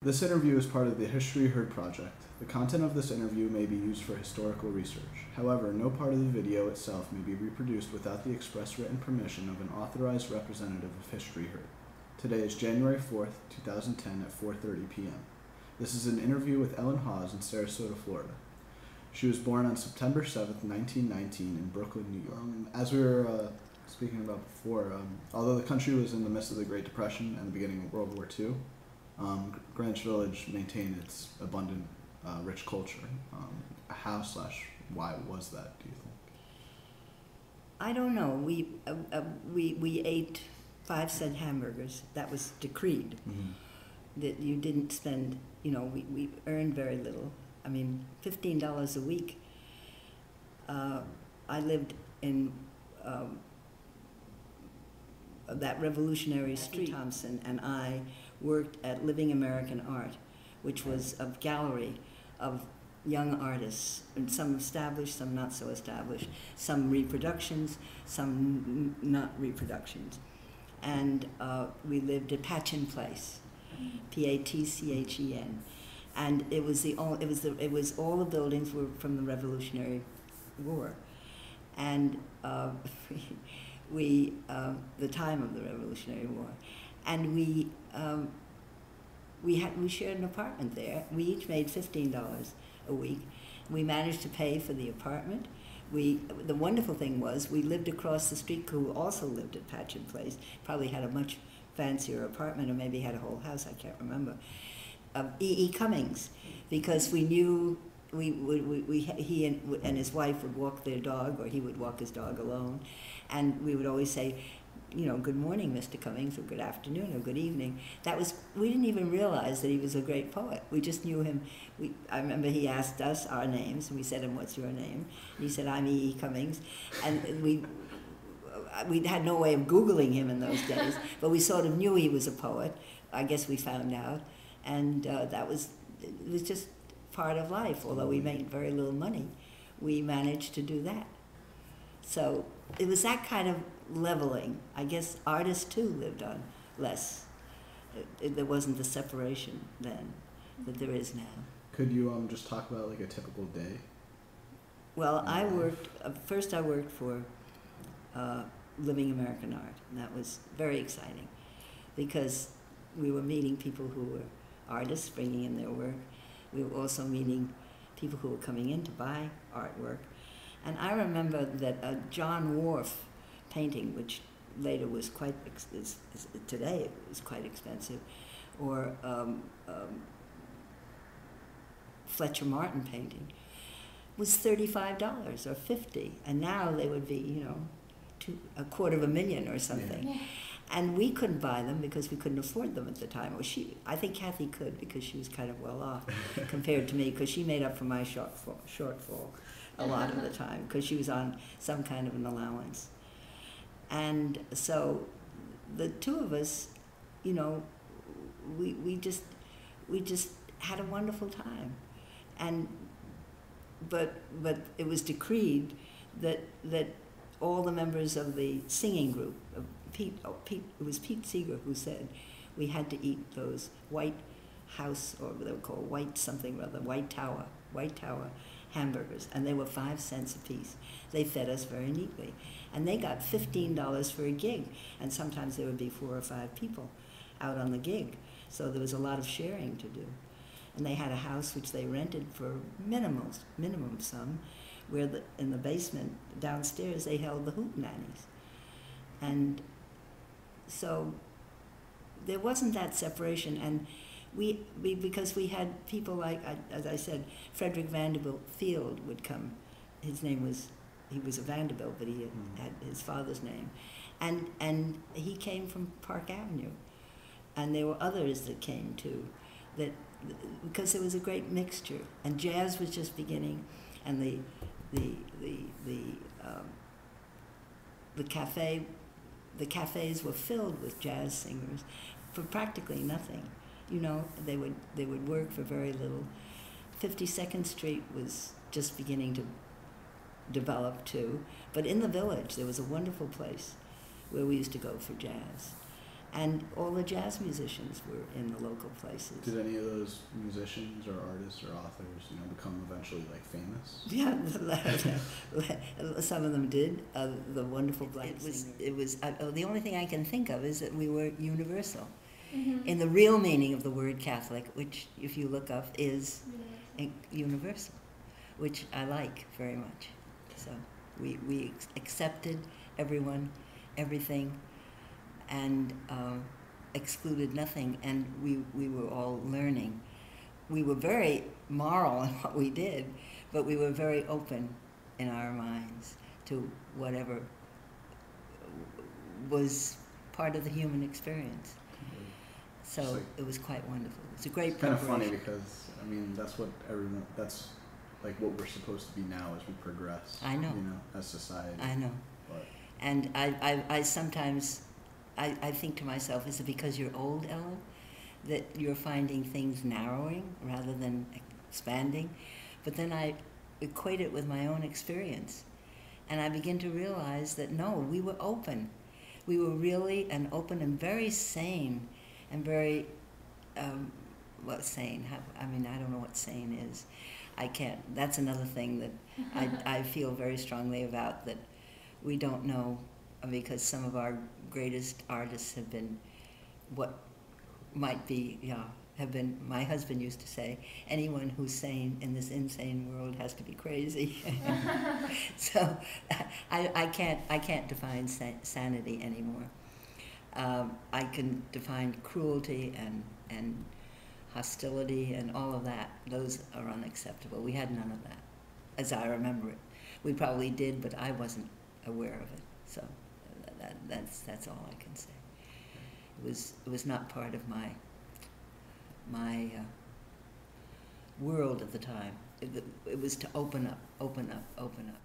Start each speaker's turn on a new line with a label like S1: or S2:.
S1: This interview is part of the History Heard project. The content of this interview may be used for historical research. However, no part of the video itself may be reproduced without the express written permission of an authorized representative of History Heard. Today is January 4th, 2010 at 4:30 p.m. This is an interview with Ellen Hawes in Sarasota, Florida. She was born on September 7th, 1919 in Brooklyn, New York. As we were speaking about before, although the country was in the midst of the Great Depression and the beginning of World War II, Greenwich Village maintained its abundant, rich culture. Why was that, do you think?
S2: I don't know. We ate 5-cent hamburgers. That was decreed. Mm-hmm. That you didn't spend, we earned very little. I mean, $15 a week. I lived in that revolutionary street. Thompson and I worked at Living American Art, which was a gallery of young artists, and some established, some not so established, some reproductions, some not reproductions. And we lived at Patchen Place, Patchen, and it was all the buildings were from the Revolutionary War, and the time of the Revolutionary War, and we shared an apartment there. We each made $15 a week. We managed to pay for the apartment. The wonderful thing was we lived across the street, who also lived at Patchen Place, probably had a much fancier apartment, or maybe had a whole house, I can't remember, of E.E. Cummings, because we knew he and his wife would walk their dog, or he would walk his dog alone, and we would always say, good morning, Mr. Cummings, or good afternoon, or good evening. We didn't even realize that he was a great poet. We just knew him. I remember he asked us our names, and we said him, "What's your name?" And he said, "I'm E.E. Cummings," and we had no way of Googling him in those days, but we sort of knew he was a poet. I guess we found out, and it was just part of life. Although we made very little money, we managed to do that. So it was that kind of leveling. I guess artists too lived on less. There wasn't the separation then that there is now.
S1: Could you just talk about like a typical day?
S2: Well, I worked for Living American Art, and that was very exciting because we were meeting people who were artists bringing in their work. We were also meeting people who were coming in to buy artwork. And I remember that a John Wharf painting, which later was today it was quite expensive, or Fletcher Martin painting, was $35 or $50, and now they would be, $250,000 or something. Yeah. And we couldn't buy them because we couldn't afford them at the time. Or I think Kathy could, because she was kind of well off compared to me, because she made up for my shortfall a lot of the time, because she was on some kind of an allowance. And so the two of us, we just had a wonderful time. But it was decreed that all the members of the singing group, it was Pete Seeger who said we had to eat those White House, or they were called White Tower hamburgers, and they were 5 cents a piece. They fed us very neatly, and they got $15 for a gig, and sometimes there would be 4 or 5 people out on the gig, so there was a lot of sharing to do. And they had a house which they rented for minimum sum, where in the basement downstairs they held the hootenannies. And so there wasn't that separation, and because we had people like, as I said, Frederick Vanderbilt Field would come. He was a Vanderbilt, but he had his father's name. And he came from Park Avenue. And there were others that came too, because there was a great mixture. And jazz was just beginning, and the cafes were filled with jazz singers for practically nothing. They would work for very little. 52nd Street was just beginning to develop too, but in the Village there was a wonderful place where we used to go for jazz, And all the jazz musicians were in the local places.
S1: Did any of those musicians or artists or authors, become eventually like famous?
S2: Yeah, some of them did. The wonderful black singers. It was the only thing I can think of is that we were universal, in the real meaning of the word Catholic, which, if you look up, is universal, which I like very much. So we accepted everyone, everything, and excluded nothing, and we were all learning. We were very moral in what we did, but we were very open in our minds to whatever was part of the human experience. So it was quite wonderful. It was a great
S1: It's kind of funny because, that's like what we're supposed to be now as we progress.
S2: I know.
S1: As society.
S2: I know.
S1: But
S2: And I sometimes, I think to myself, is it because you're old, Ellen, that you're finding things narrowing rather than expanding? But then I equate it with my own experience. And I begin to realize that no, we were open. We were really an open and very sane and very, sane? I don't know what sane is. I can't, that's another thing that I feel very strongly about, that we don't know, because some of our greatest artists have been what might be, have been, my husband used to say, anyone who's sane in this insane world has to be crazy. So I can't define sanity anymore. I can define cruelty and hostility and all of that. Those are unacceptable. We had none of that, as I remember it. We probably did, but I wasn't aware of it. So that's all I can say. It was not part of my world at the time. It was to open up, open up, open up.